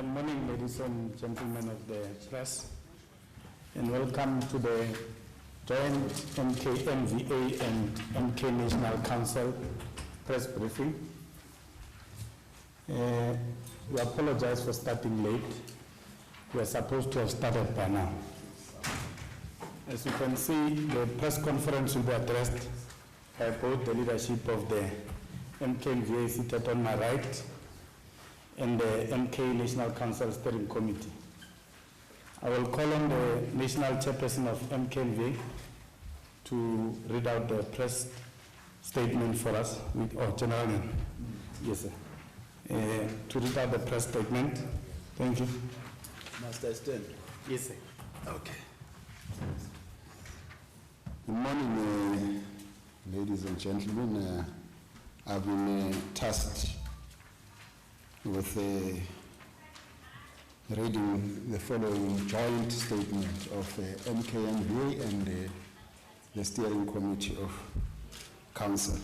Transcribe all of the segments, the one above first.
Morning, ladies and gentlemen of the press, and welcome to the joint MKMVA and MK National Council press briefing. We apologize for starting late. We are supposed to have started by now. As you can see, the press conference will be addressed by both the leadership of the MKMVA seated on my right and the MK National Council Steering Committee. I will call on the National Chairperson of MKMVA to read out the press statement for us, General. Yes, sir. To read out the press statement. Thank you. Must I stand? Yes, sir. Okay. Good morning, ladies and gentlemen. I've been tasked with reading the following joint statement of MKMVA and the Steering Committee of Council.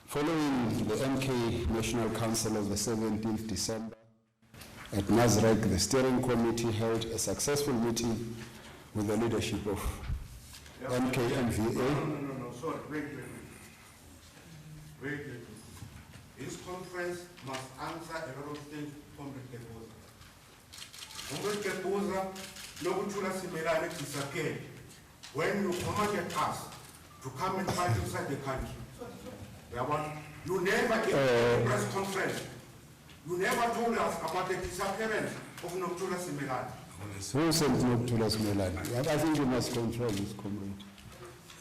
Following the MK National Council of the 17th December at Nasrec, the Steering Committee held a successful meeting with the leadership of MKMVA. No, sorry, wait. This conference must answer a lot of things from the Kepoza. Luthuli House disappeared when you commanded us to come and fight inside the country. You never gave a press conference. You never told us about the disappearance of Luthuli House. Who said Luthuli House? I think you must control this, comrade.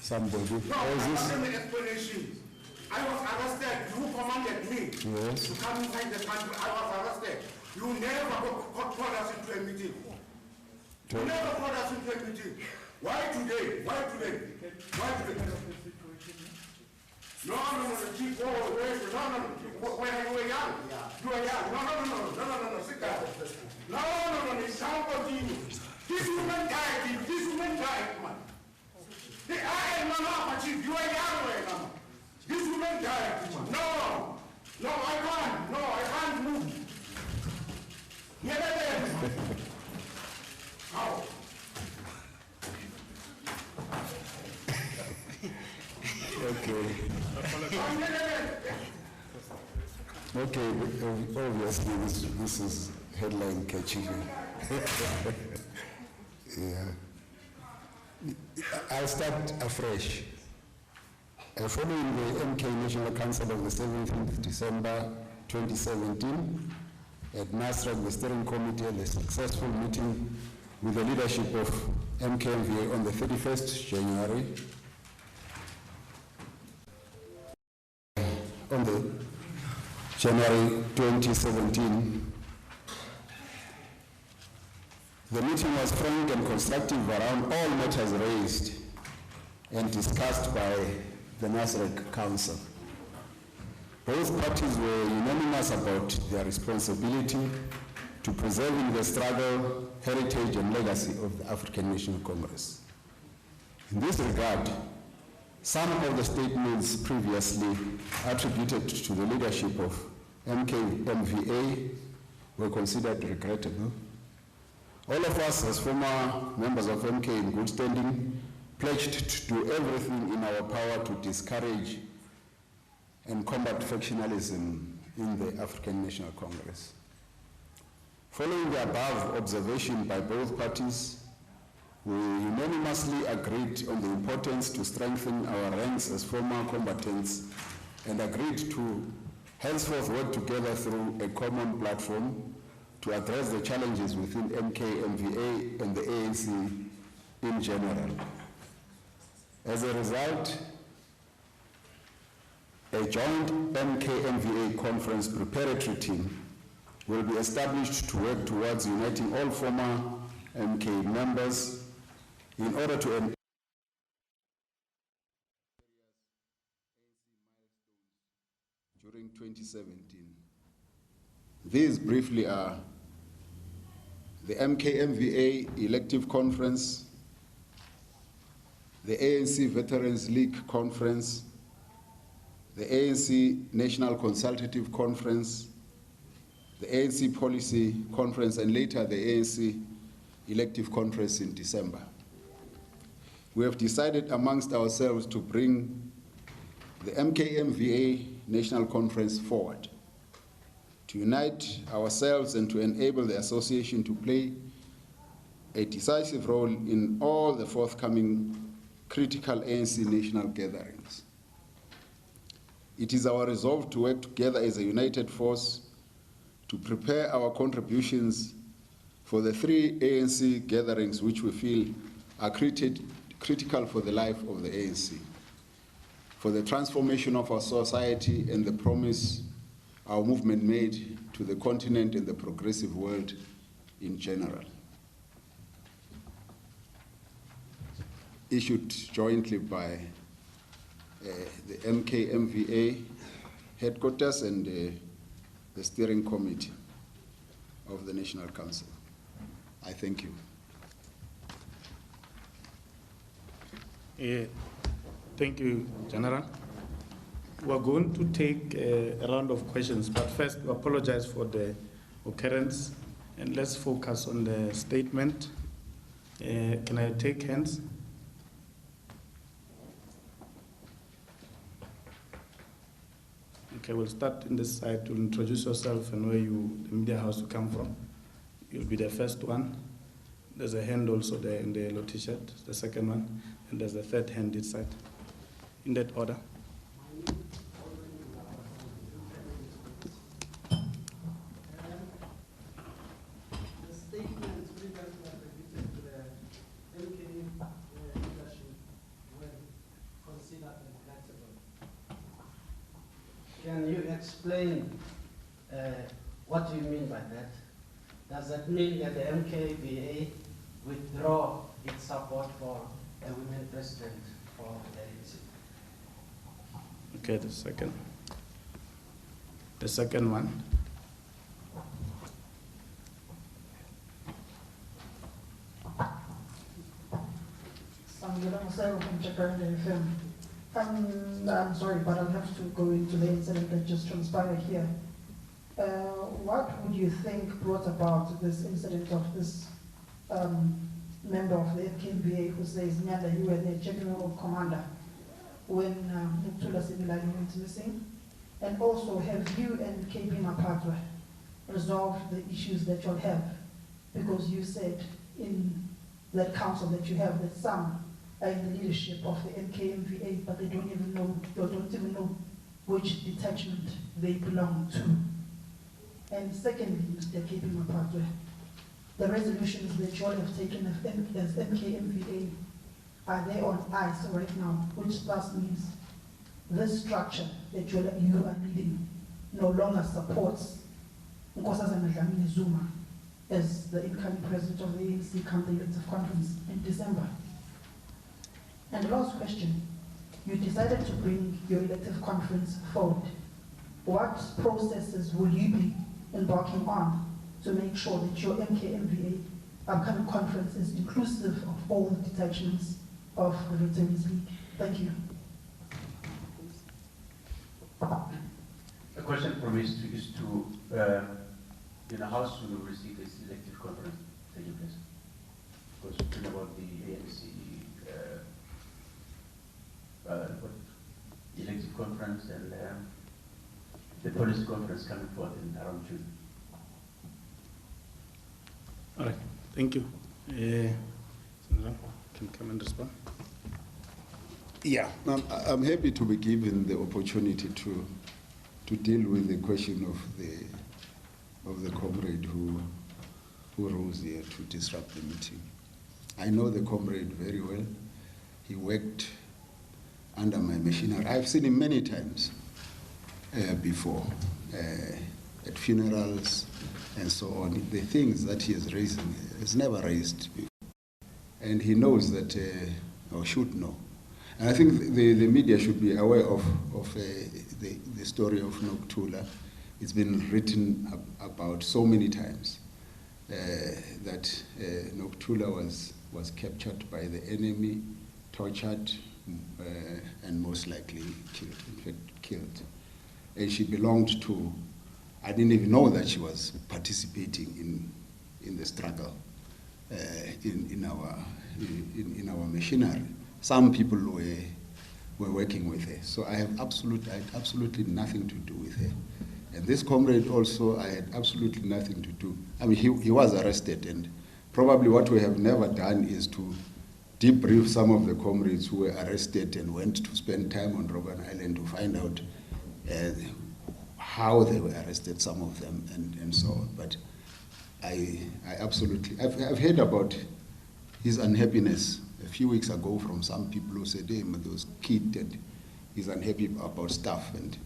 Somebody. No, I'm an explanation. I was arrested. You commanded me to come inside the country. I was arrested. You never called us into a meeting. You never called us into a meeting. Why today? No, keep going. No, when you were young. You were young. No, sit down. No, it's time continue. This woman died, man. I am not chief. You are young, this woman died. No, I can't move. How? Okay, obviously this is headline catching. Yeah. I'll start afresh. Following the MK National Council of the 17th December 2017, at Nasrec, the Steering Committee held a successful meeting with the leadership of MKMVA on the 31st January. On the January 2017, the meeting was frank and constructive around all matters raised and discussed by the Nasrec Council. Both parties were unanimous about their responsibility to preserving the struggle, heritage, and legacy of the African National Congress. In this regard, some of the statements previously attributed to the leadership of MKMVA were considered regrettable. All of us, as former members of MK in good standing, pledged to do everything in our power to discourage and combat factionalism in the African National Congress. Following the above observation by both parties, we unanimously agreed on the importance to strengthen our ranks as former combatants and agreed to henceforth work together through a common platform to address the challenges within MKMVA and the ANC in general. As a result, a joint MKMVA conference preparatory team will be established to work towards uniting all former MK members in order to during 2017. These briefly are the MKMVA elective conference, the ANC Veterans League Conference, the ANC National Consultative Conference, the ANC Policy Conference, and later the ANC Elective Conference in December. We have decided amongst ourselves to bring the MKMVA National Conference forward, to unite ourselves and to enable the association to play a decisive role in all the forthcoming critical ANC national gatherings. It is our resolve to work together as a united force to prepare our contributions for the 3 ANC gatherings which we feel are critical for the life of the ANC, for the transformation of our society and the promise our movement made to the continent and the progressive world in general. Issued jointly by the MKMVA headquarters and the steering committee of the National Council. I thank you. Thank you, General. We're going to take a round of questions, but first we apologize for the occurrence and let's focus on the statement. Can I take hands? Okay, we'll start in this side. To introduce yourself and where the media house you come from. You'll be the first one. There's a hand also there in the yellow t-shirt, the second one, and there's a third hand this side. In that order. Can you explain what you mean by that? Does that mean that the MKVA withdraw its support for a women president for the ANC? Okay, the second one. I'm sorry, but I'll have to go into the incident that just transpired here. What would you think brought about this incident of this member of the MKMVA who says, Nyanda, you were the general commander when Luthuli went missing? And also, have you and KB Mapatwa resolved the issues that you'll have? Because you said in that council that you have that some are in the leadership of the MKMVA, but they don't even know which detachment they belong to. And secondly, Mr. KB Mapatwa, the resolutions that you all have taken as MKMVA, are they on ice right now, which thus means this structure that you are leading no longer supports Nkosazana Dlamini Zuma as the incoming president of the ANC come the elective conference in December. And the last question, you decided to bring your elective conference forward. What processes will you be embarking on to make sure that your MKMVA upcoming conference is inclusive of all the detachments of the Veterans League? Thank you. The question from me is to how soon will we see this elective conference taking place? Because we're talking about the ANC elective conference and the policy conference coming forth in around June. All right, thank you. Sandra, can come and respond. Yeah, I'm happy to be given the opportunity to deal with the question of of the comrade who rose here to disrupt the meeting. I know the comrade very well. He worked under my machinery. I've seen him many times before, at funerals and so on. The things that he is raising is never raised before. And he knows that, or should know. And I think the media should be aware of the story of Luthuli. It's been written about so many times that Luthuli was captured by the enemy, tortured, and most likely killed, in fact killed. And she belonged to, I didn't even know that she was participating in the struggle in our machinery. Some people were working with her. So I had absolutely nothing to do with her. And this comrade also, I had absolutely nothing to do. I mean, he was arrested, and probably what we have never done is to debrief some of the comrades who were arrested and went to spend time on Robben Island to find out how they were arrested, some of them, and so on. But I've heard about his unhappiness a few weeks ago from some people who said, hey, there was a kid and he's unhappy about stuff. And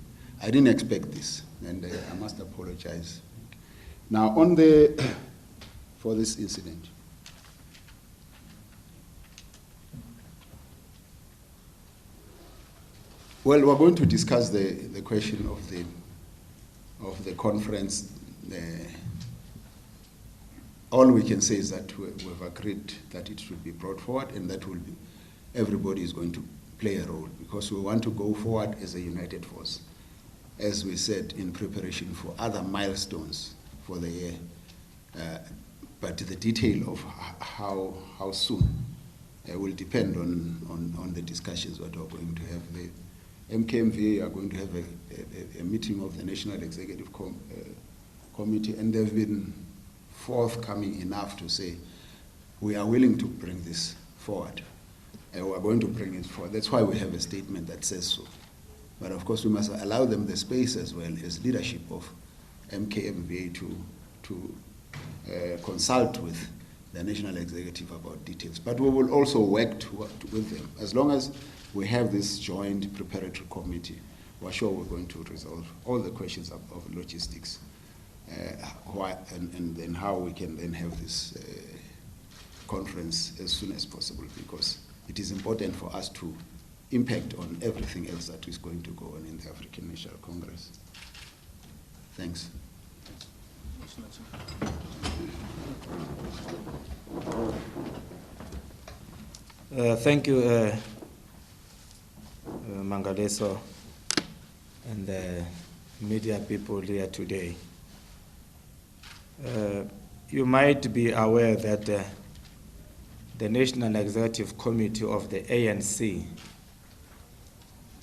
I didn't expect this, and I must apologize. Now, for this incident. Well, we're going to discuss the question of the conference. All we can say is that we've agreed that it should be brought forward, and that everybody is going to play a role, because we want to go forward as a united force, as we said, in preparation for other milestones for the year. But the detail of how soon will depend on the discussions that we're going to have. The MKMVA are going to have a meeting of the National Executive Committee, and they've been forthcoming enough to say, we are willing to bring this forward. And we're going to bring it forward. That's why we have a statement that says so. But of course, we must allow them the space as well as leadership of MKMVA to consult with the National Executive about details. But we will also work with them. As long as we have this joint preparatory committee, we're sure we're going to resolve all the questions of logistics, and then how we can then have this conference as soon as possible, because it is important for us to impact on everything else that is going to go on in the African National Congress. Thanks. Thank you, Mangaleso, and the media people here today. You might be aware that the National Executive Committee of the ANC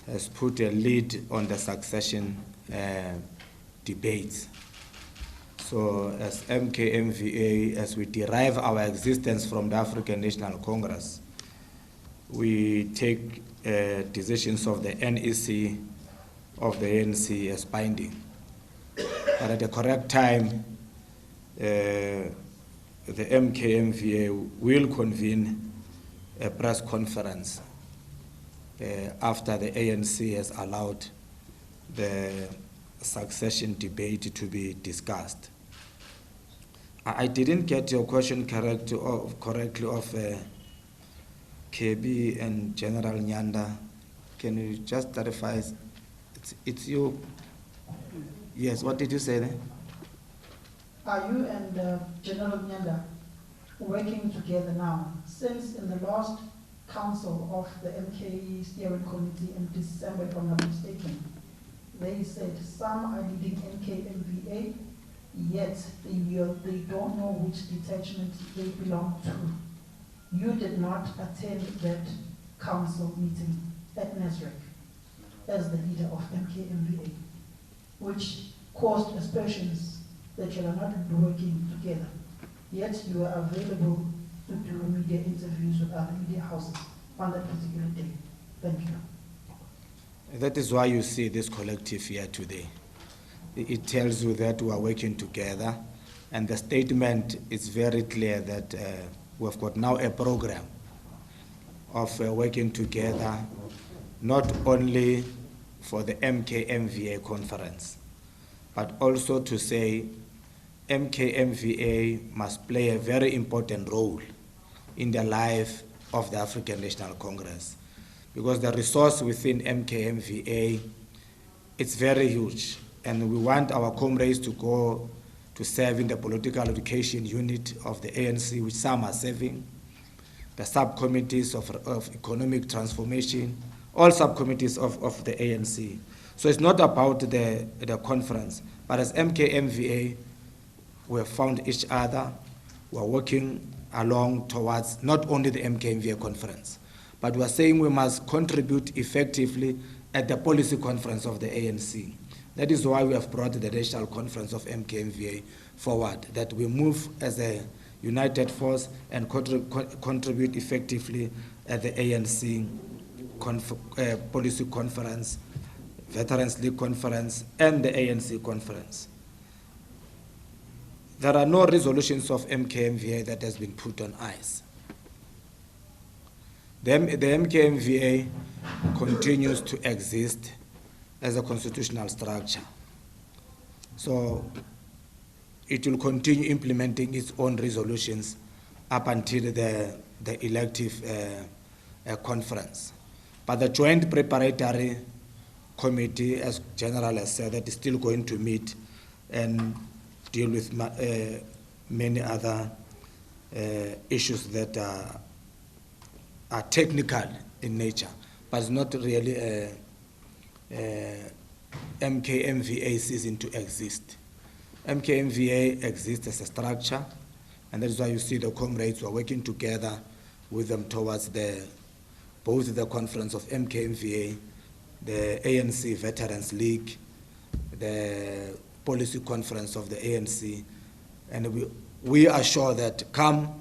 has put a lead on the succession debates. So as MKMVA, as we derive our existence from the African National Congress, we take decisions of the NEC, of the ANC as binding. But at the correct time, the MKMVA will convene a press conference after the ANC has allowed the succession debate to be discussed. I didn't get your question correctly of KB and General Nyanda. Can you just clarify? It's you. Yes, what did you say then? Are you and General Nyanda working together now? Since in the last council of the MKE steering committee in December, if I'm not mistaken, they said some are leading MKMVA, yet they don't know which detachment they belong to. You did not attend that council meeting at Nasrec as the leader of MKMVA, which caused aspersions that you are not working together. Yet you are available to do media interviews with other media houses on that particular day. Thank you. That is why you see this collective here today. it tells you that we are working together, and the statement is very clear that we've got now a program of working together, not only for the MKMVA conference, but also to say MKMVA must play a very important role in the life of the African National Congress, because the resource within MKMVA, it's very huge, and we want our comrades to go to serve in the political education unit of the ANC, which some are serving, the subcommittees of economic transformation, all subcommittees of the ANC. So it's not about the conference, but as MKMVA, we have found each other, we are working along towards not only the MKMVA conference, but we are saying we must contribute effectively at the policy conference of the ANC. That is why we have brought the national conference of MKMVA forward, that we move as a united force and contribute effectively at the ANC policy conference, Veterans League conference, and the ANC conference. There are no resolutions of MKMVA that has been put on ice. The MKMVA continues to exist as a constitutional structure. So it will continue implementing its own resolutions up until the elective conference. But the Joint Preparatory Committee, as General has said, that is still going to meet and deal with many other issues that are technical in nature, but it's not really MKMVA ceasing to exist. MKMVA exists as a structure, and that is why you see the comrades who are working together with them towards both the conference of MKMVA, the ANC Veterans League, the policy conference of the ANC, and we are sure that come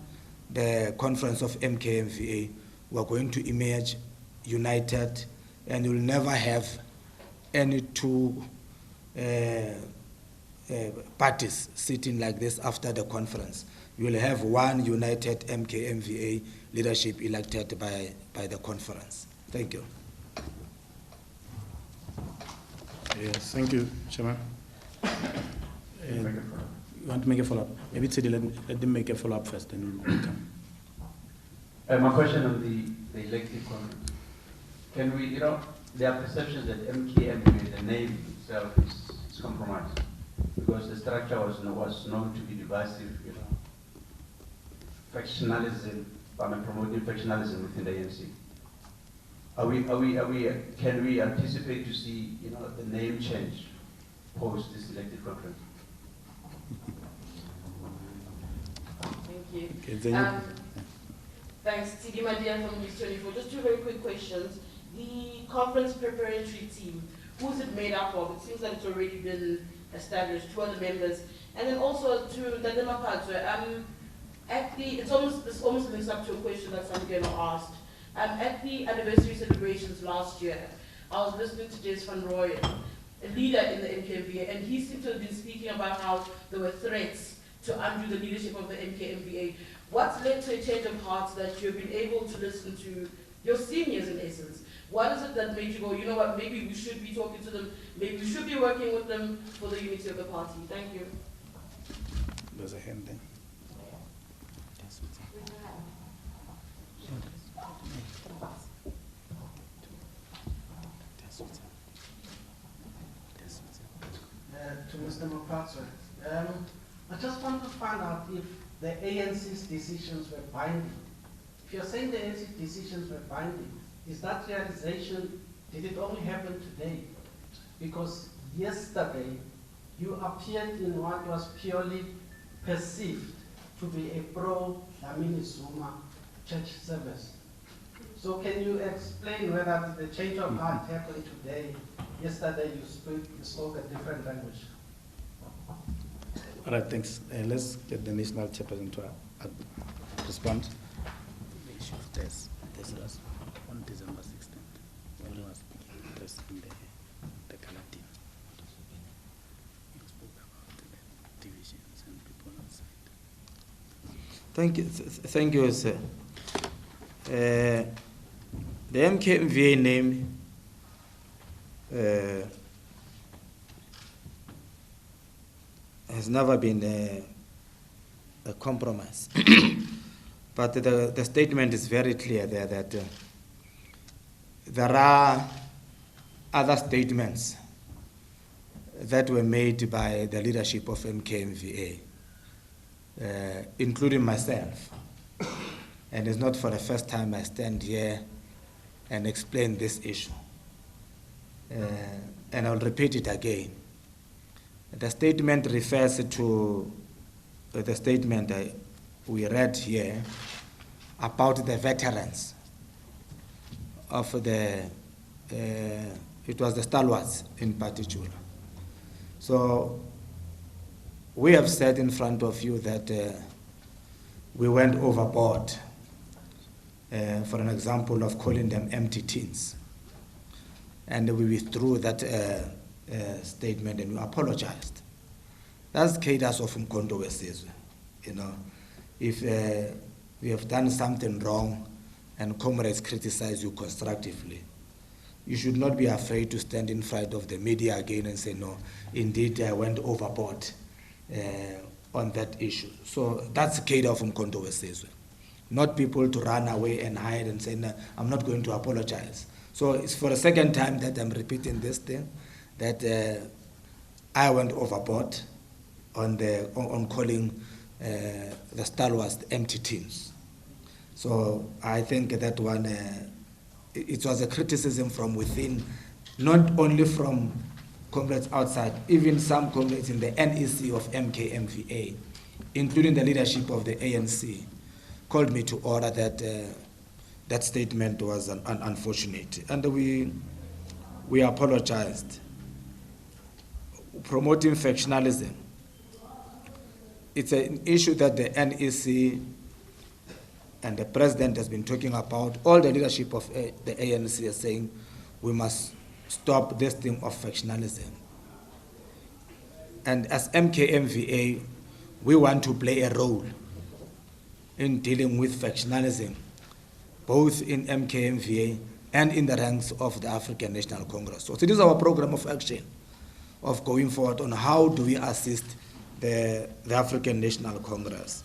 the conference of MKMVA, we are going to emerge united, and you'll never have any two parties sitting like this after the conference. You will have one united MKMVA leadership elected by the conference. Thank you. Yes, thank you, Chairman. You want to make a follow-up? Maybe Tidi, let them make a follow-up first, then we'll come. My question on the elective conference. Can we, there are perceptions that MKMVA, the name itself, is compromised because the structure was known to be divisive, factionalism, promoting factionalism within the ANC. Can we anticipate to see, the name change post this elective conference? Thank you. Thanks, Tidi Madia from News 24. Just two very quick questions. The conference preparatory team, who's it made up of? It seems that it's already been established, 2 other members. And then also to Dadema Patswe, this almost links up to a question that Sandton asked. At the anniversary celebrations last year, I was listening to James Van Rooyen, a leader in the MKMVA, and he seemed to have been speaking about how there were threats to undo the leadership of the MKMVA. What's led to a change of heart that you've been able to listen to your seniors in essence? What is it that made you go, you know what, maybe we should be talking to them, maybe we should be working with them for the unity of the party? Thank you. There's a hand there. To Mr. Mapatso, I just want to find out if the ANC's decisions were binding. If you're saying the ANC decisions were binding, is that realization, did it only happen today? Because yesterday, you appeared in what was purely perceived to be a pro-Dlamini Zuma church service. So can you explain whether the change of heart happened today? Yesterday you spoke a different language. All right, thanks. Let's get the national chairperson to respond. The issue of this was on December 16th when we were speaking this in the color team. Thank you, sir. The MKMVA name has never been a compromise. But the statement is very clear there that there are other statements that were made by the leadership of MKMVA, including myself. And it's not for the first time I stand here and explain this issue. And I'll repeat it again. The statement refers to the statement we read here about the veterans of it was the stalwarts in particular. So we have said in front of you that we went overboard, for an example of calling them empty tins. And we withdrew that statement and we apologized. That's cadres of Umkhonto Sizwe. You know, if we have done something wrong and comrades criticize you constructively, you should not be afraid to stand in front of the media again and say, no, indeed I went overboard on that issue. So that's the cadre of Umkhonto Sizwe. Not people to run away and hide and say, no, I'm not going to apologize. So it's for the second time that I'm repeating this thing, that I went overboard on calling the stalwarts empty tins. So I think that one, it was a criticism from within, not only from comrades outside, even some comrades in the NEC of MKMVA, including the leadership of the ANC, called me to order that that statement was unfortunate. And we apologized. Promoting factionalism, it's an issue that the NEC and the president has been talking about. All the leadership of the ANC is saying we must stop this thing of factionalism. And as MKMVA, we want to play a role in dealing with factionalism, both in MKMVA and in the ranks of the African National Congress. So this is our program of action of going forward on how do we assist the African National Congress.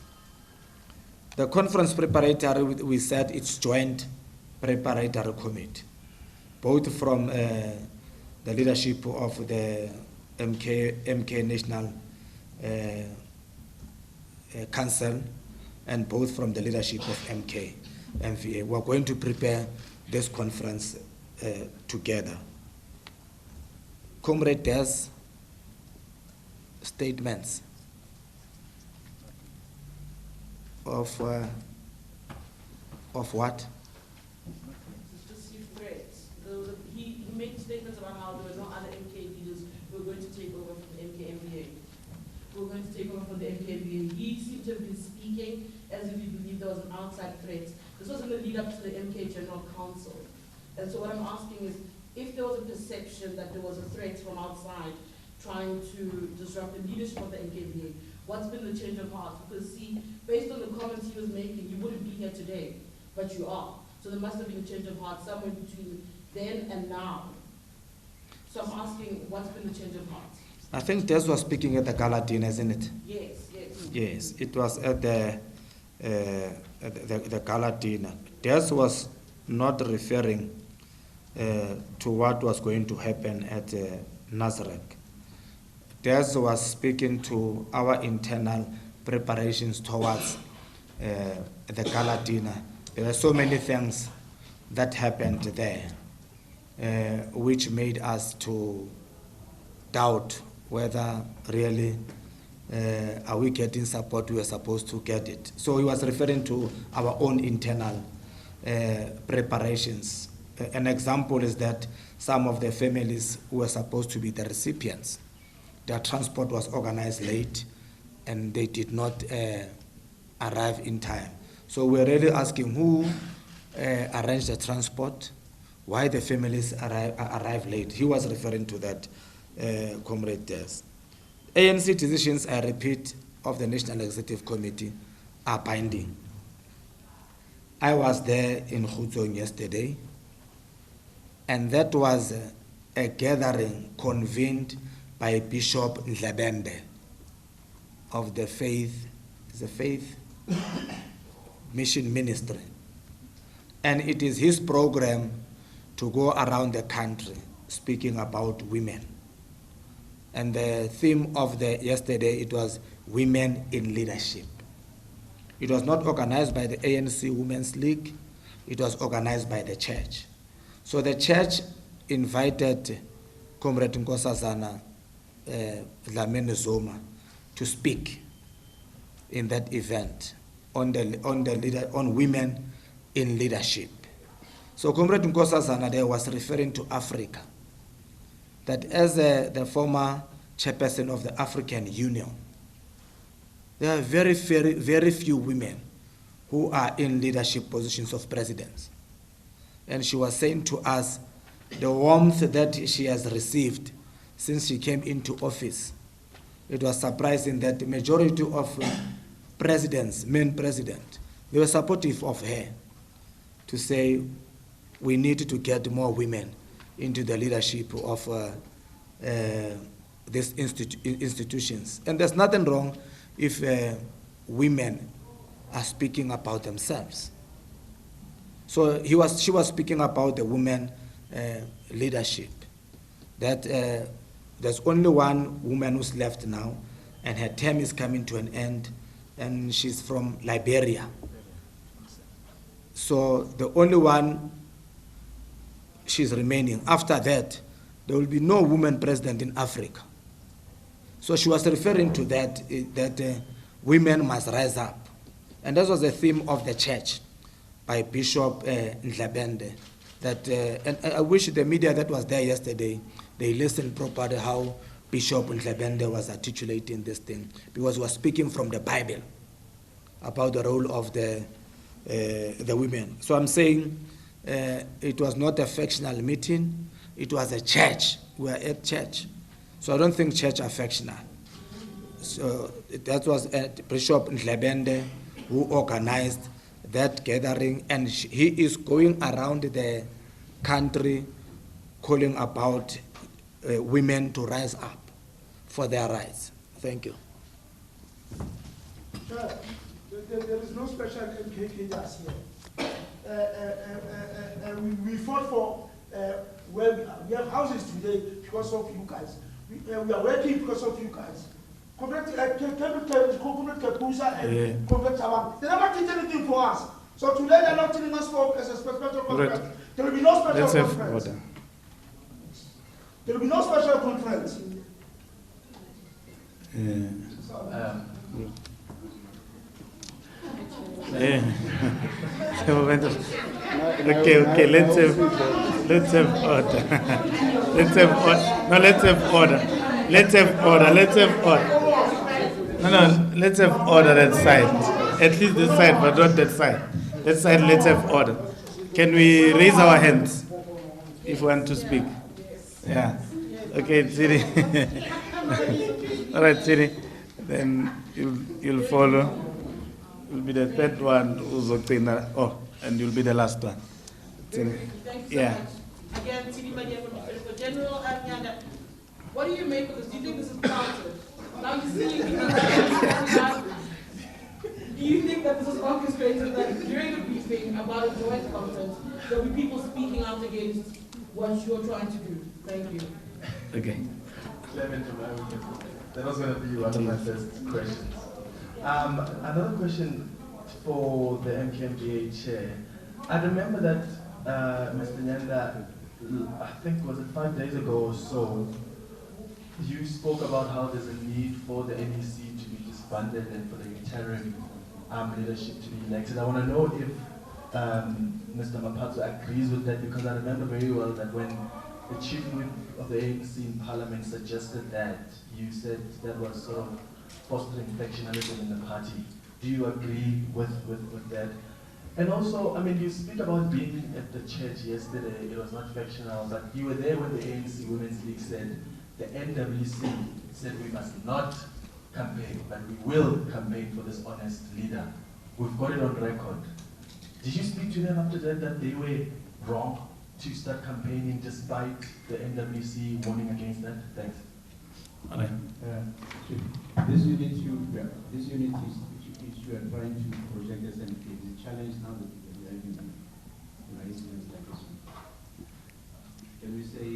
The conference preparatory, we said it's joint preparatory committee, both from the leadership of the MK National Council and both from the leadership of MKMVA. We're going to prepare this conference together. Comrade Des, statements of what? Just threats. He made statements about how there were no other MK leaders who were going to take over from the MKMVA. Who were going to take over from the MKMVA. He seemed to have been speaking as if he believed there was an outside threat. This was in the lead up to the MK General Council. And so what I'm asking is, if there was a perception that there was a threat from outside trying to disrupt the leadership of the MKMVA, what's been the change of heart? Because see, based on the comments he was making, you wouldn't be here today, but you are. So there must have been a change of heart somewhere between then and now. So I'm asking, what's been the change of heart? I think Des was speaking at the gala dinner, isn't it? Yes, yes. Yes, it was at the gala dinner. Des was not referring to what was going to happen at Nazareth. Des was speaking to our internal preparations towards the gala dinner. There are so many things that happened there, which made us to doubt whether really are we getting support we were supposed to get it. So he was referring to our own internal preparations. An example is that some of the families who were supposed to be the recipients, their transport was organized late and they did not arrive in time. So we're really asking who arranged the transport, why the families arrive late. He was referring to that, Comrade Des. ANC decisions, I repeat, of the National Executive Committee are binding. I was there in Khuzong yesterday, and that was a gathering convened by Bishop Ndlebende of the Faith Mission Ministry. And it is his program to go around the country speaking about women. And the theme of yesterday, it was women in leadership. It was not organized by the ANC Women's League, it was organized by the church. So the church invited Comrade Nkosazana Dlamini Zuma to speak in that event on women in leadership. So Comrade Nkosazana there was referring to Africa, that as the former chairperson of the African Union, there are very few women who are in leadership positions of presidents. And she was saying to us the warmth that she has received since she came into office. It was surprising that the majority of presidents, men presidents, they were supportive of her to say we need to get more women into the leadership of these institutions. And there's nothing wrong if women are speaking about themselves. So she was speaking about the women leadership, that there's only one woman who's left now, and her term is coming to an end, and she's from Liberia. So the only one she's remaining. After that, there will be no woman president in Africa. So she was referring to that women must rise up. And that was the theme of the church by Bishop Ndlebende. And I wish the media that was there yesterday, they listened properly how Bishop Ndlebende was articulating this thing, because he was speaking from the Bible about the role of the women. So I'm saying it was not a factional meeting, it was a church. We are at church. So I don't think church are factional. So that was Bishop Ndlebende who organized that gathering, and he is going around the country calling about women to rise up for their rights. Thank you. Sir, there is no special MKMVA here. We fought for we have houses today because of you guys. We are working because of you guys. Comrade Kapusa and Comrade Tabang, they never did anything for us. So today they are not telling us for as a special conference. There will be no special conference. There will be no special conference. Okay, let's have order. Let's have order. No, let's have order. Let's have order. Let's have order. No, let's have order that side. At least this side, but not that side. That side, let's have order. Can we raise our hands if we want to speak? Yeah. Okay, Siri. All right, Siri. Then you'll follow. You'll be the third one who's and you'll be the last one. Thank you so much. Again, TV Media for General Anyanda. What do you make of this? Do you think this is counted? Now you see, do you think that this is orchestrated, that during the briefing about a joint conference, there will be people speaking out against what you're trying to do? Thank you. Okay. That was going to be one of my first questions. Another question for the MKMVA chair. I remember that Mr. Nyanda, I think was it 5 days ago or so, you spoke about how there's a need for the NEC to be disbanded and for the interim leadership to be elected. I want to know if Mr. Mapatso agrees with that, because I remember very well that when the chief whip of the ANC in Parliament suggested that, you said that was sort of fostering factionalism in the party. Do you agree with that? And also, I mean, you speak about being at the church yesterday, it was not factional, but you were there when the ANC Women's League said, the NWC said we must not campaign, but we will campaign for this honest leader. we've got it on record. Did you speak to them after that they were wrong to start campaigning despite the NWC warning against that? Thanks. This unit which you are trying to project as an challenge now that we are having incidents like this one. Can we say,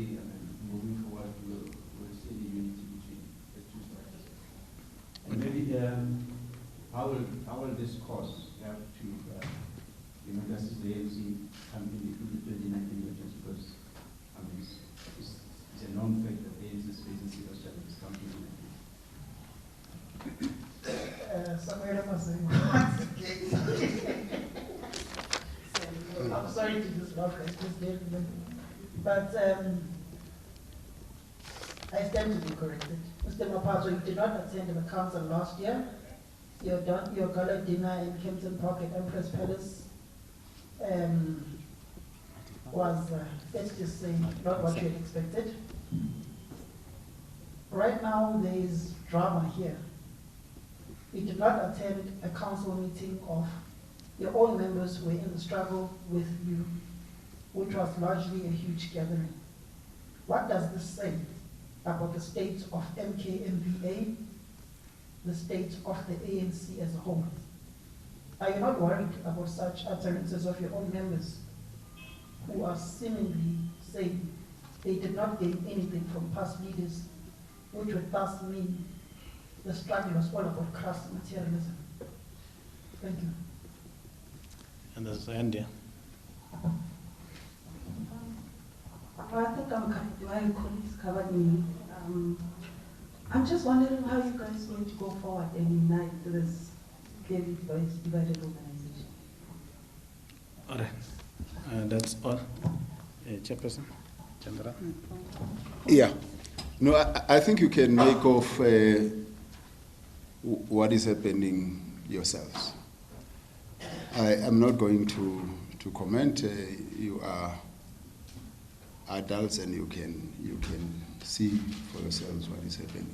moving forward, we'll see the unity between the two structures? And maybe how will this cause have to, just the ANC campaign through the 2019 elections? Because it's a known fact that the ANC is facing serious challenges campaigning. I'm sorry to disrupt this gentleman, but I stand to be corrected. Mr. Mapato, you did not attend the council last year. Your gala dinner in Kempton Park at Empress Palace was, let's just say, not what you had expected. Right now, there is drama here. You did not attend a council meeting of your own members who were in the struggle with you, which was largely a huge gathering. What does this say about the state of MKMVA, the state of the ANC as a whole? Are you not worried about such utterances of your own members who are seemingly saying they did not gain anything from past leaders, which would thus mean the struggle was all about crass materialism? Thank you. And there's India. I think I'm my colleagues covered me. I'm just wondering how you guys are going to go forward and unite this clearly divided organization. All right. That's all. Chairperson, Chandra. Yeah. No, I think you can make of what is happening yourselves. I am not going to comment. You are adults and you can see for yourselves what is happening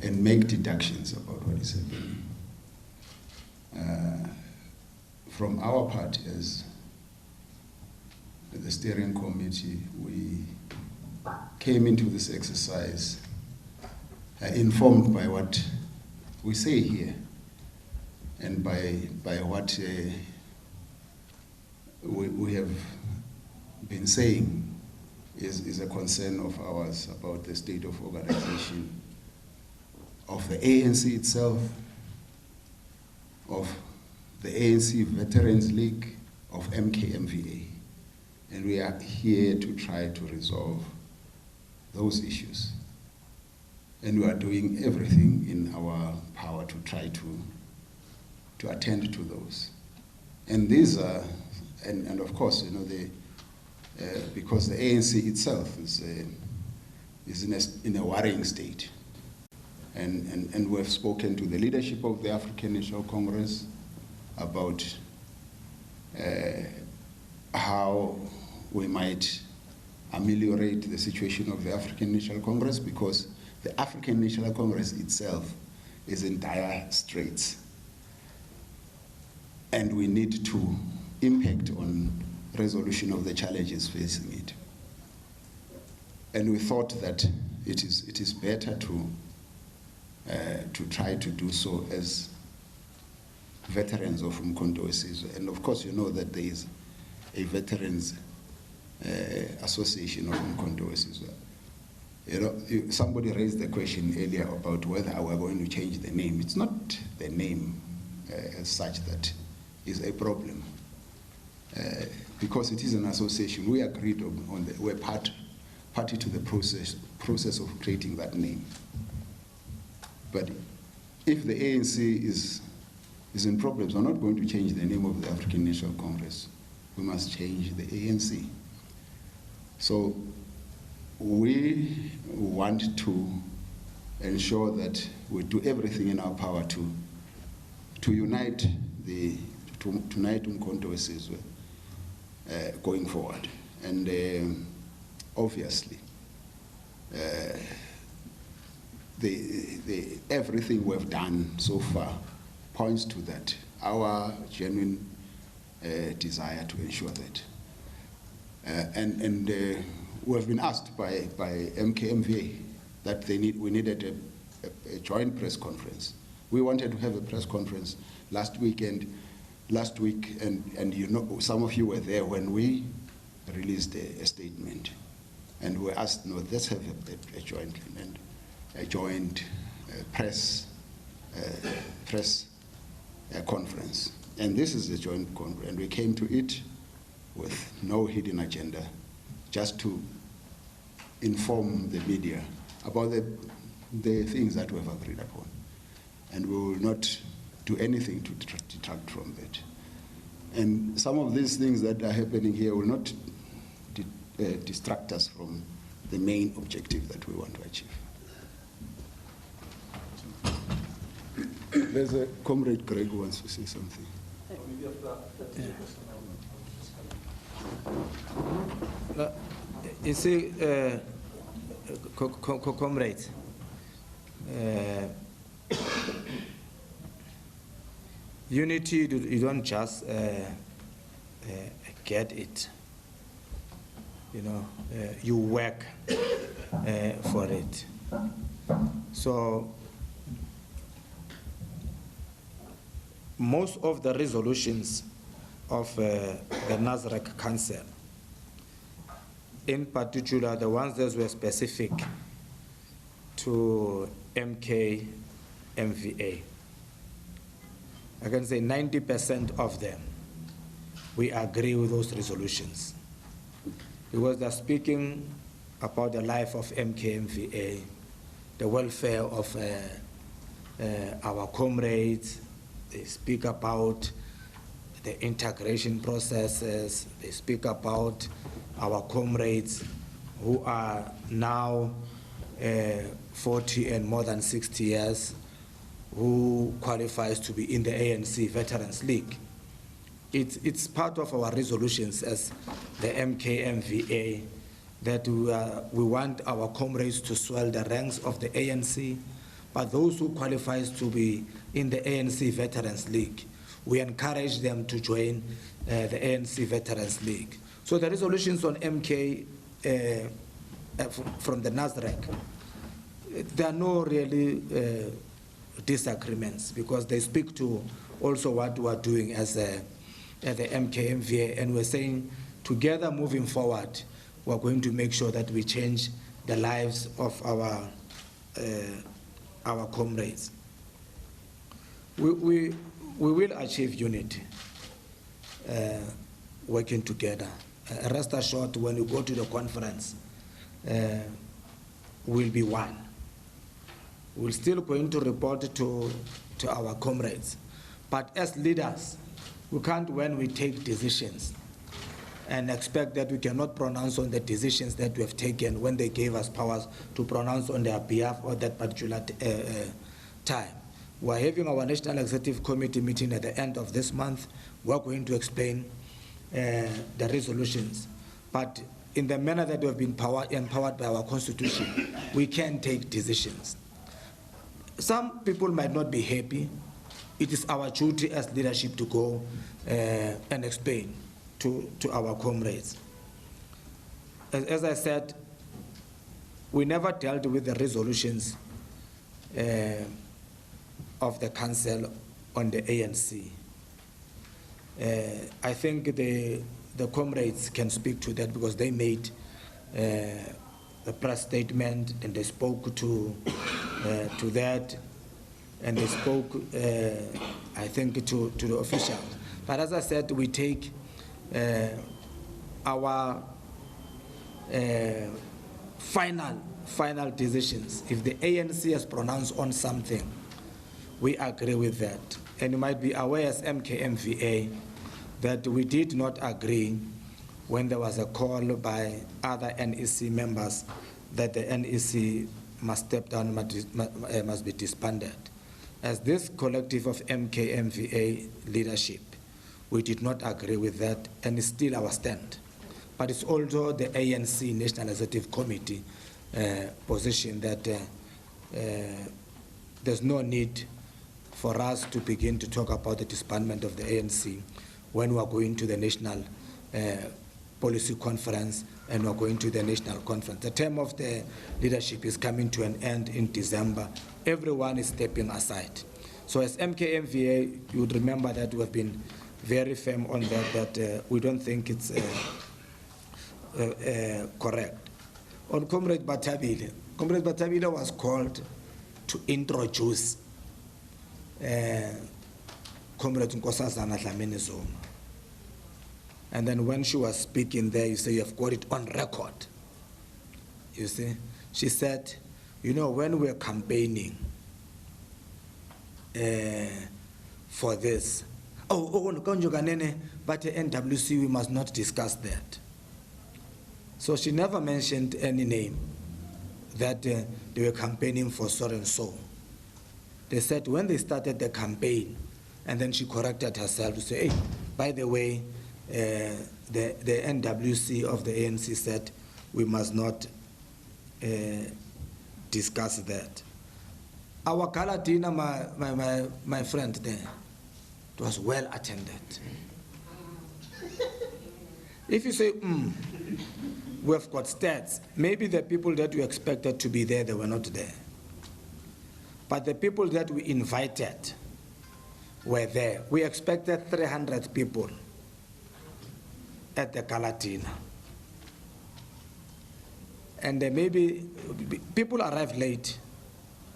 and make deductions about what is happening. From our part as the steering committee, we came into this exercise informed by what we say here and by what we have been saying is a concern of ours about the state of organization of the ANC itself, of the ANC Veterans League, of MKMVA. And we are here to try to resolve those issues. And we are doing everything in our power to try to attend to those. And these are, and of course, you know, because the ANC itself is in a worrying state. And we have spoken to the leadership of the African National Congress about how we might ameliorate the situation of the African National Congress, because the African National Congress itself is in dire straits. And we need to impact on resolution of the challenges facing it. And we thought that it is better to try to do so as veterans of Umkhonto Sizwe. And of course, you know that there is a veterans association of Umkhonto Sizwe. You know, somebody raised the question earlier about whether we're going to change the name. It's not the name as such that is a problem, because it is an association. We agreed on we're party to the process of creating that name. But if the ANC is in problems, we're not going to change the name of the African National Congress. We must change the ANC. So we want to ensure that we do everything in our power to unite Umkhonto Sizwe going forward. And obviously, everything we've done so far points to that. our genuine desire to ensure that. And we have been asked by MKMVA that we needed a joint press conference. We wanted to have a press conference last week, and you know, some of you were there when we released a statement, and we asked, no, let's have a joint press conference. And this is a joint conference, and we came to it with no hidden agenda, just to inform the media about the things that we have agreed upon. And we will not do anything to detract from that. And some of these things that are happening here will not distract us from the main objective that we want to achieve. There's a comrade Greg who wants to say something. You see, comrades, unity, you don't just get it. You know, you work for it. So most of the resolutions of the NASREC Council, in particular the ones that were specific to MKMVA, I can say 90% of them, we agree with those resolutions. Because they're speaking about the life of MKMVA, the welfare of our comrades. They speak about the integration processes. They speak about our comrades who are now 40 and more than 60 years, who qualifies to be in the ANC Veterans League. It's part of our resolutions as the MKMVA that we want our comrades to swell the ranks of the ANC, but those who qualifies to be in the ANC Veterans League, we encourage them to join the ANC Veterans League. So the resolutions on MK from the NASREC, there are no really disagreements, because they speak to also what we are doing as the MKMVA, and we're saying together moving forward, we're going to make sure that we change the lives of our comrades. We will achieve unity, working together. Rest assured, when we go to the conference, we'll be one. We're still going to report to our comrades. But as leaders, we can't, when we take decisions, and expect that we cannot pronounce on the decisions that we have taken when they gave us powers to pronounce on their behalf at that particular time. We're having our National Executive Committee meeting at the end of this month. We're going to explain the resolutions. But in the manner that we have been empowered by our Constitution, we can take decisions. Some people might not be happy. It is our duty as leadership to go and explain to our comrades. As I said, we never dealt with the resolutions of the council on the ANC. I think the comrades can speak to that, because they made a press statement and they spoke to that, and they spoke, I think, to the officials. But as I said, we take our final decisions. If the ANC has pronounced on something, we agree with that. And you might be aware as MKMVA that we did not agree when there was a call by other NEC members that the NEC must step down, must be disbanded. As this collective of MKMVA leadership, we did not agree with that, and it's still our stand. But it's also the ANC National Executive Committee position that there's no need for us to begin to talk about the disbandment of the ANC when we are going to the national policy conference and we are going to the national conference. The term of the leadership is coming to an end in December. Everyone is stepping aside. So as MKMVA, you would remember that we have been very firm on that we don't think it's correct. On Comrade Batabile was called to introduce Comrade Nkosazana Dlamini Zuma. And then when she was speaking there, you say you have got it on record. You see, she said, you know, when we're campaigning for this, but NWC, we must not discuss that. So she never mentioned any name that they were campaigning for so and so. They said when they started the campaign, and then she corrected herself to say, hey, by the way, the NWC of the ANC said we must not discuss that. Our gala dinner, my friend there, it was well attended. If you say, we've got stats, maybe the people that we expected to be there, they were not there. But the people that we invited were there. We expected 300 people at the gala dinner. And maybe people arrived late.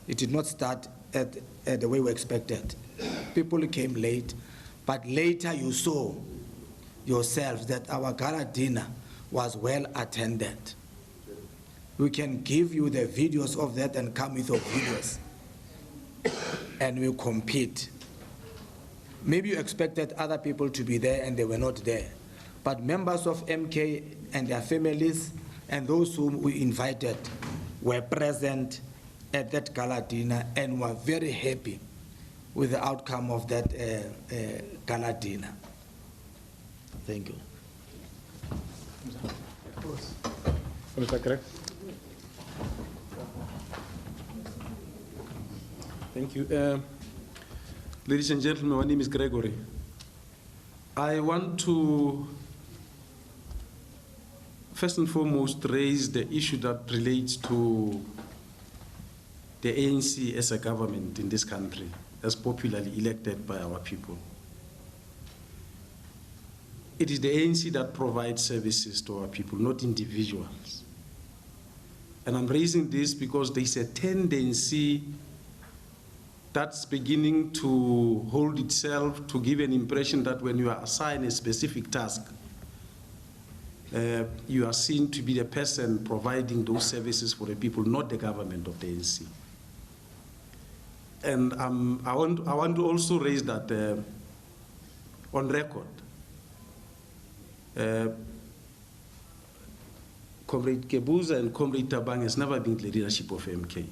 It did not start at the way we expected. People came late, but later you saw yourselves that our gala dinner was well attended. We can give you the videos of that and come with your videos and we'll compete. Maybe you expected other people to be there and they were not there. But members of MK and their families and those whom we invited were present at that gala dinner and were very happy with the outcome of that gala dinner. Thank you. Mr. Craig. Thank you. Ladies and gentlemen, my name is Gregory. I want to first and foremost raise the issue that relates to the ANC as a government in this country, as popularly elected by our people. It is the ANC that provides services to our people, not individuals. And I'm raising this because there's a tendency that's beginning to hold itself to give an impression that when you are assigned a specific task, you are seen to be the person providing those services for the people, not the government of the ANC. And I want to also raise that on record. Comrade Kebuza and Comrade Tabang has never been the leadership of MK.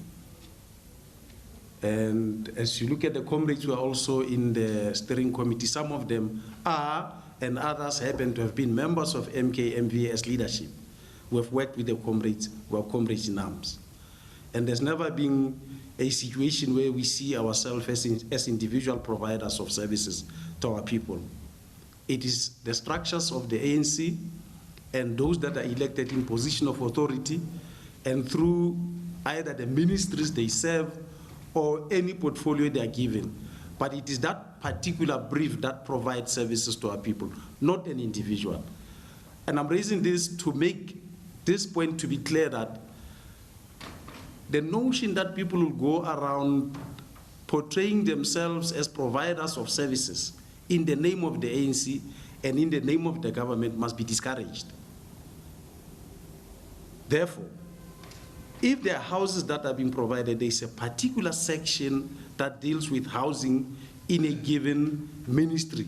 And as you look at the comrades who are also in the steering committee, some of them are, and others happen to have been members of MKMVA as leadership. We have worked with the comrades who are comrades in arms. And there's never been a situation where we see ourselves as individual providers of services to our people. It is the structures of the ANC and those that are elected in position of authority and through either the ministries they serve or any portfolio they are given. But it is that particular brief that provides services to our people, not an individual. And I'm raising this to make this point to be clear that the notion that people will go around portraying themselves as providers of services in the name of the ANC and in the name of the government must be discouraged. Therefore, if there are houses that are being provided, there is a particular section that deals with housing in a given ministry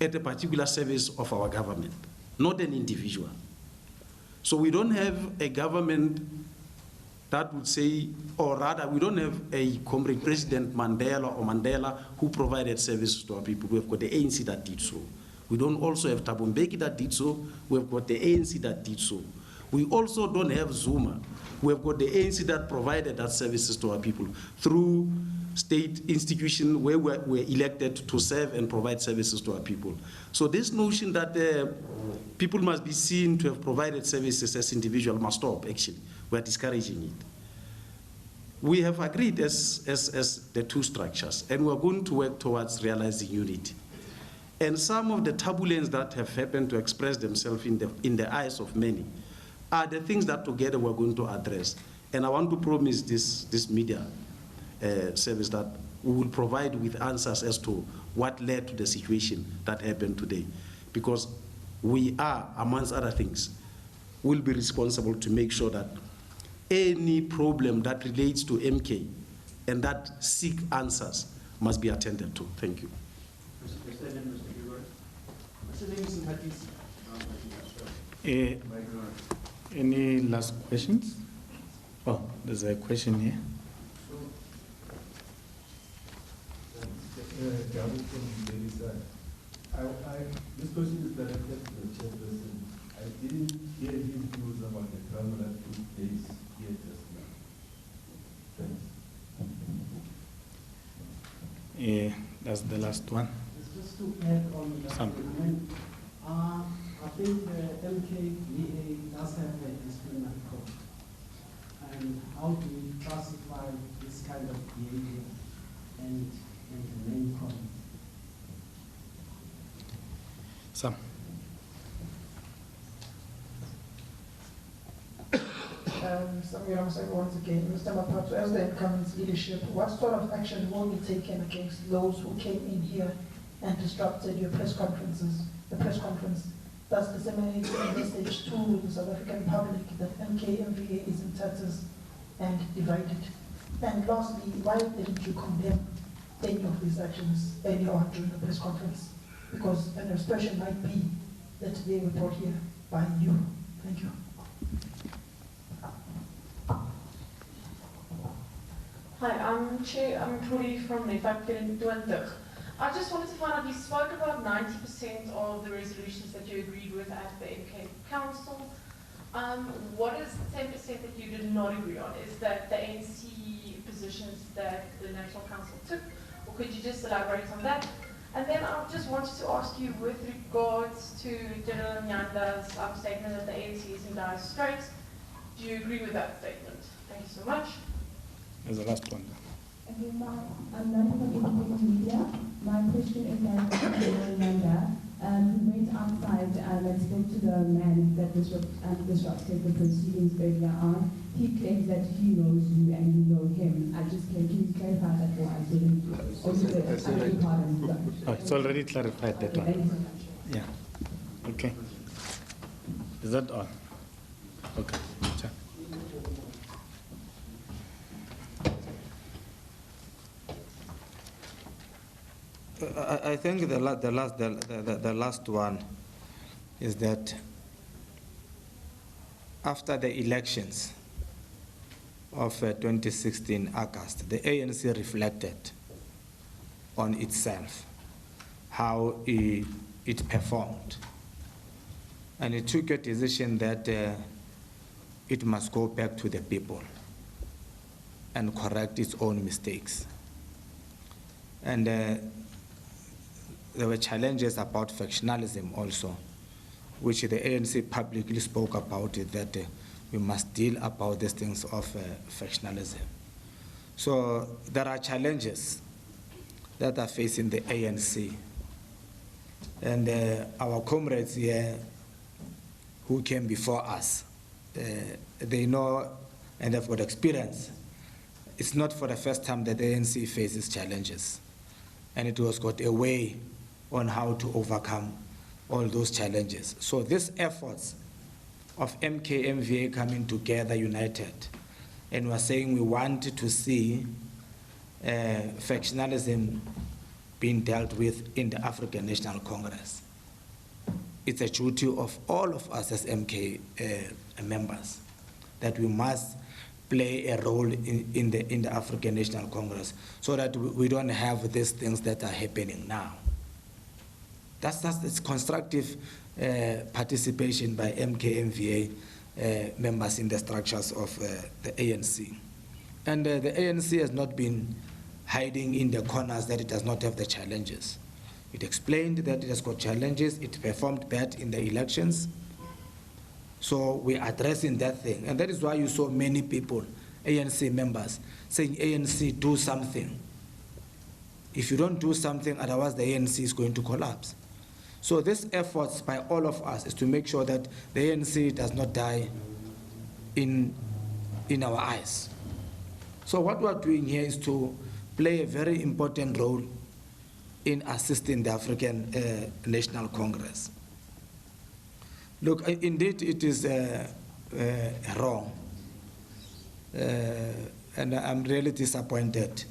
at a particular service of our government, not an individual. So we don't have a government that would say, or rather, we don't have a Comrade President Mandela who provided services to our people. We've got the ANC that did so. We don't also have Thabo Mbeki that did so. We've got the ANC that did so. We also don't have Zuma. We've got the ANC that provided that services to our people through state institution where we're elected to serve and provide services to our people. So this notion that people must be seen to have provided services as individuals must stop, actually. We're discouraging it. We have agreed as the two structures, and we're going to work towards realizing unity. And some of the turbulence that have happened to express themselves in the eyes of many are the things that together we're going to address. And I want to promise this media service that we will provide with answers as to what led to the situation that happened today. Because we are, amongst other things, will be responsible to make sure that any problem that relates to MK and that seek answers must be attended to. Thank you. Any last questions? Oh, there's a question here. This question is directed to the chairperson. I didn't hear his views about the drama that took place here just now. Thanks. That's the last one. Just to add on that Some. argument, I think the MKVA does have a disciplinary code. And how do we classify this kind of behavior and the main code? Some. Once again, Mr. Mapatu, as the incoming leadership, what sort of action will be taken against those who came in here and disrupted your press conferences? The press conference thus disseminating a message to the South African public that MKMVA is in tatters and divided. And lastly, why didn't you condemn any of these actions earlier on during the press conference? Because an expression might be that they were brought here by you. Thank you. Hi, I'm Chair, I'm Tori from Netwerk 24. I just wanted to find out, you spoke about 90% of the resolutions that you agreed with at the MK Council. What is 10% that you did not agree on? Is that the ANC positions that the National Council took? Or could you just elaborate on that? And then I just wanted to ask you with regards to General Nyanda's statement that the ANC is in dire straits. Do you agree with that statement? Thank you so much. There's the last one. I'm not from independent media. My question is that General Nyanda went outside and spoke to the man that disrupted the proceedings earlier on. He claims that he knows you and you know him. Can you clarify that for us? Oh, it's already clarified, that one. Yeah. Okay. Is that all? Okay. Sure. I think the last one is that after the elections of 2016 August, the ANC reflected on itself, how it performed. And it took a decision that it must go back to the people and correct its own mistakes. And there were challenges about factionalism also, which the ANC publicly spoke about, it, that we must deal about these things of factionalism. So there are challenges that are facing the ANC. And our comrades here who came before us, they know and they've got experience. It's not for the first time that the ANC faces challenges. And it was got a way on how to overcome all those challenges. So these efforts of MKMVA coming together united, and we're saying we want to see factionalism being dealt with in the African National Congress. It's a duty of all of us as MK members that we must play a role in the African National Congress so that we don't have these things that are happening now. That's constructive participation by MKMVA members in the structures of the ANC. And the ANC has not been hiding in the corners that it does not have the challenges. It explained that it has got challenges, it performed bad in the elections. So we're addressing that thing. And that is why you saw many people, ANC members, saying, ANC, do something. If you don't do something, otherwise the ANC is going to collapse. So this efforts by all of us is to make sure that the ANC does not die in our eyes. So what we're doing here is to play a very important role in assisting the African National Congress. Look, indeed it is wrong, and I'm really disappointed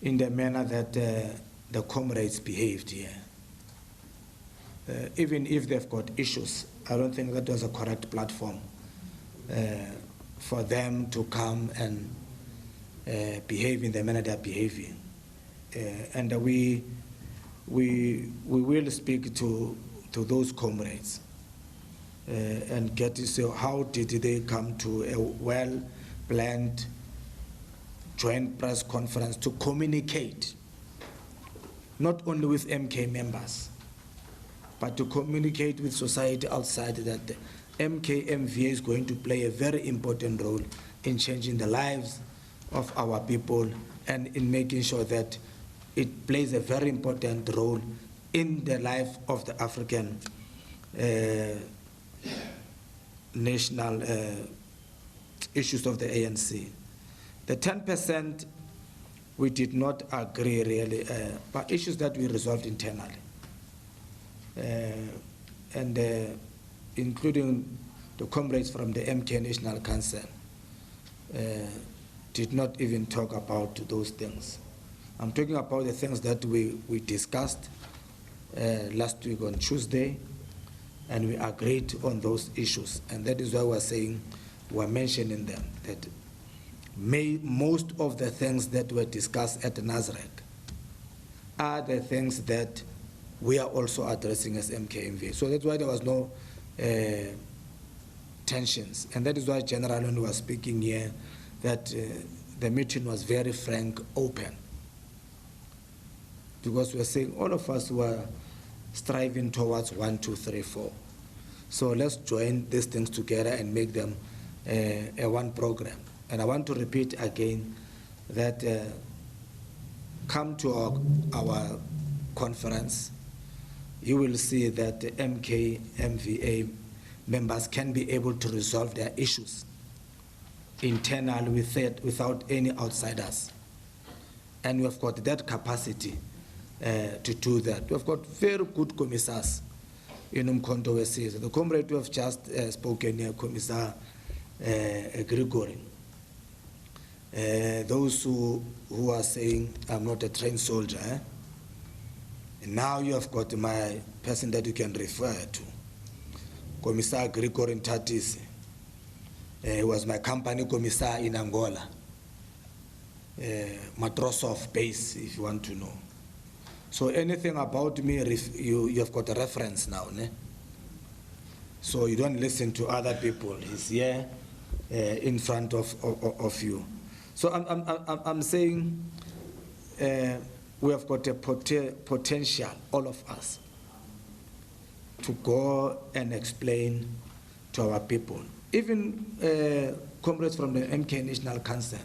in the manner that the comrades behaved here. Even if they've got issues, I don't think that was a correct platform for them to come and behave in the manner they're behaving. And we will speak to those comrades and get to see how did they come to a well-planned joint press conference to communicate, not only with MK members, but to communicate with society outside that the MKMVA is going to play a very important role in changing the lives of our people and in making sure that it plays a very important role in the life of the African national issues of the ANC. The 10% we did not agree really, but issues that we resolved internally. And including the comrades from the MK National Council did not even talk about those things. I'm talking about the things that we discussed last week on Tuesday, and we agreed on those issues. And that is why we're saying, we're mentioning them, that most of the things that were discussed at Nasrec are the things that we are also addressing as MKMVA. So that's why there was no tensions. And that is why generally when we were speaking here, that the meeting was very frank, open. Because we're saying all of us were striving towards 1, 2, 3, 4. So let's join these things together and make them a one program. And I want to repeat again that come to our conference, you will see that the MKMVA members can be able to resolve their issues internally without any outsiders. And we've got that capacity to do that. We've got very good commissars in Umkhonto. The comrade who have just spoken here, Commissar Gregory. Those who are saying, I'm not a trained soldier, and now you have got my person that you can refer to, Commissar Gregory Ntatisi. He was my company commissar in Angola, Matrosov base, if you want to know. So anything about me, you have got a reference now, ne? So you don't listen to other people. He's here in front of you. So I'm saying we have got a potential, all of us, to go and explain to our people. Even comrades from the MK National Council,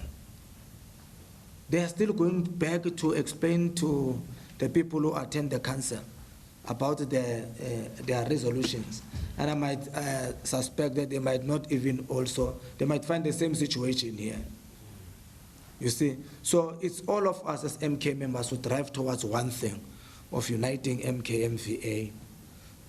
they are still going back to explain to the people who attend the council about their resolutions. And I might suspect that they might not even also, they might find the same situation here. You see? So it's all of us as MK members who drive towards one thing of uniting MKMVA,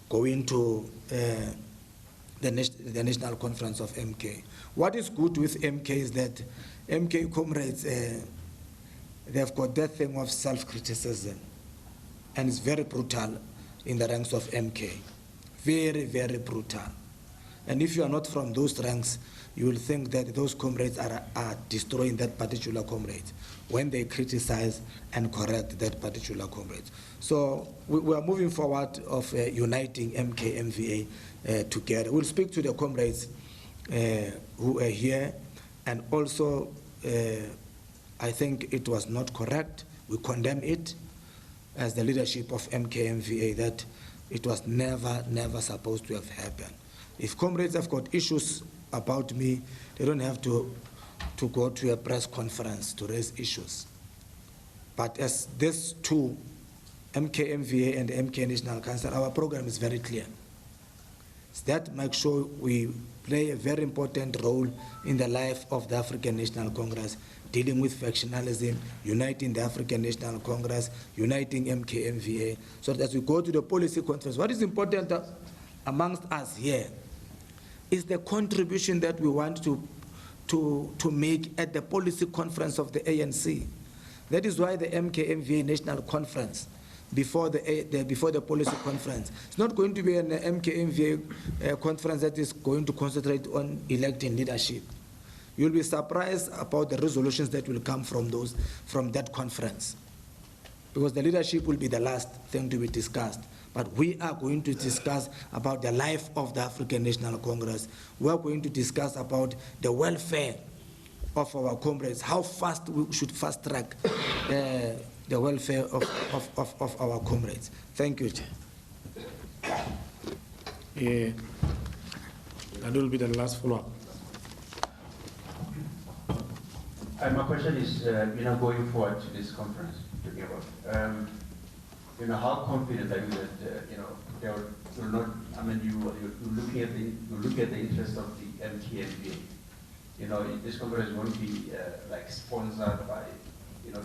going to the National Conference of MK. What is good with MK is that MK comrades, they've got that thing of self-criticism, and it's very brutal in the ranks of MK. Very, very brutal. And if you are not from those ranks, you will think that those comrades are destroying that particular comrade when they criticize and correct that particular comrade. So we are moving forward of uniting MKMVA together. We'll speak to the comrades who are here, and also I think it was not correct. We condemn it as the leadership of MKMVA, that it was never supposed to have happened. If comrades have got issues about me, they don't have to go to a press conference to raise issues. But as these two, MKMVA and MK National Council, our program is very clear. That makes sure we play a very important role in the life of the African National Congress, dealing with factionalism, uniting the African National Congress, uniting MKMVA, so that as we go to the policy conference, what is important amongst us here is the contribution that we want to make at the policy conference of the ANC. That is why the MKMVA National Conference, before the policy conference, it's not going to be an MKMVA conference that is going to concentrate on electing leadership. You'll be surprised about the resolutions that will come from that conference, because the leadership will be the last thing to be discussed. But we are going to discuss about the life of the African National Congress. We are going to discuss about the welfare of our comrades, how fast we should fast track the welfare of our comrades. Thank you, Chair. That will be the last follow-up. My question is, going forward to this conference, talking about, how confident are you that, there will not, you're looking at the interest of the MKMVA. This conference won't be sponsored by,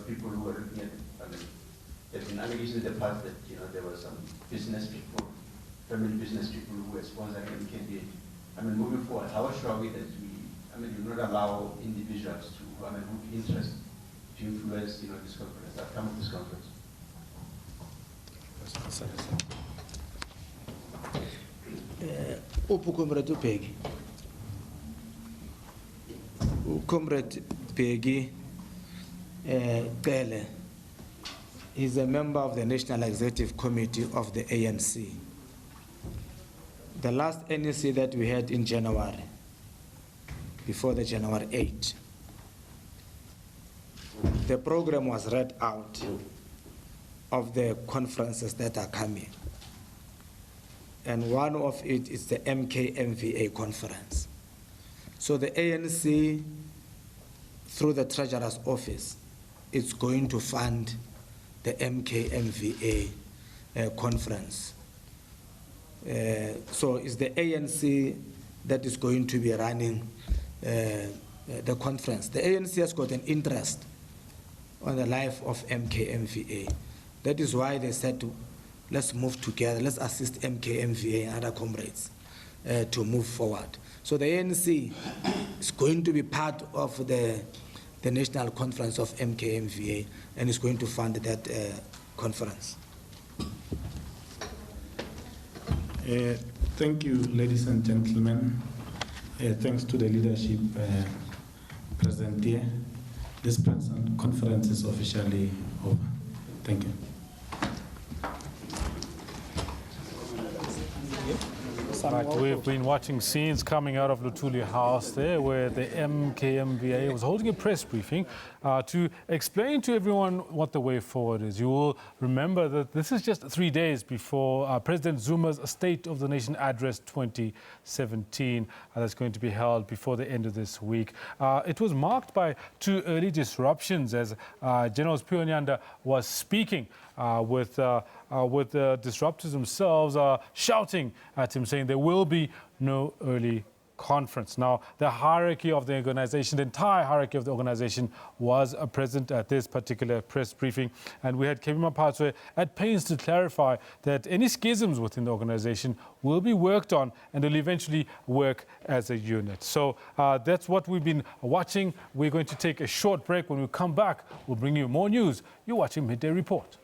people who are looking at, there have been allegations in the past that, there were some business people, family business people who were sponsoring MKMVA. Moving forward, how sure are we that we, do not allow individuals to, who interest to influence, this conference, the outcome of this conference? Comrade Peggy Pele is a member of the National Executive Committee of the ANC. The last NEC that we had in January, before the January 8, the program was read out of the conferences that are coming. And one of it is the MKMVA conference. So the ANC, through the Treasurer's Office, is going to fund the MKMVA conference. So it's the ANC that is going to be running the conference. The ANC has got an interest on the life of MKMVA. That is why they said, let's move together, let's assist MKMVA and other comrades to move forward. So the ANC is going to be part of the national conference of MKMVA and is going to fund that conference. Thank you, ladies and gentlemen. Thanks to the leadership present here. This present conference is officially over. Thank you. Right, we've been watching scenes coming out of Luthuli House there, where the MKMVA was holding a press briefing to explain to everyone what the way forward is. You will remember that this is just 3 days before President Zuma's State of the Nation Address 2017 that's going to be held before the end of this week. It was marked by 2 early disruptions as General Sphiwe Nyanda was speaking with the disruptors themselves shouting at him, saying there will be no early conference. Now, the hierarchy of the organization, the entire hierarchy of the organization was present at this particular press briefing. And we had Kevin Maphatwe at pains to clarify that any schisms within the organization will be worked on and will eventually work as a unit. So that's what we've been watching. We're going to take a short break. When we come back, we'll bring you more news. You're watching Midday Report.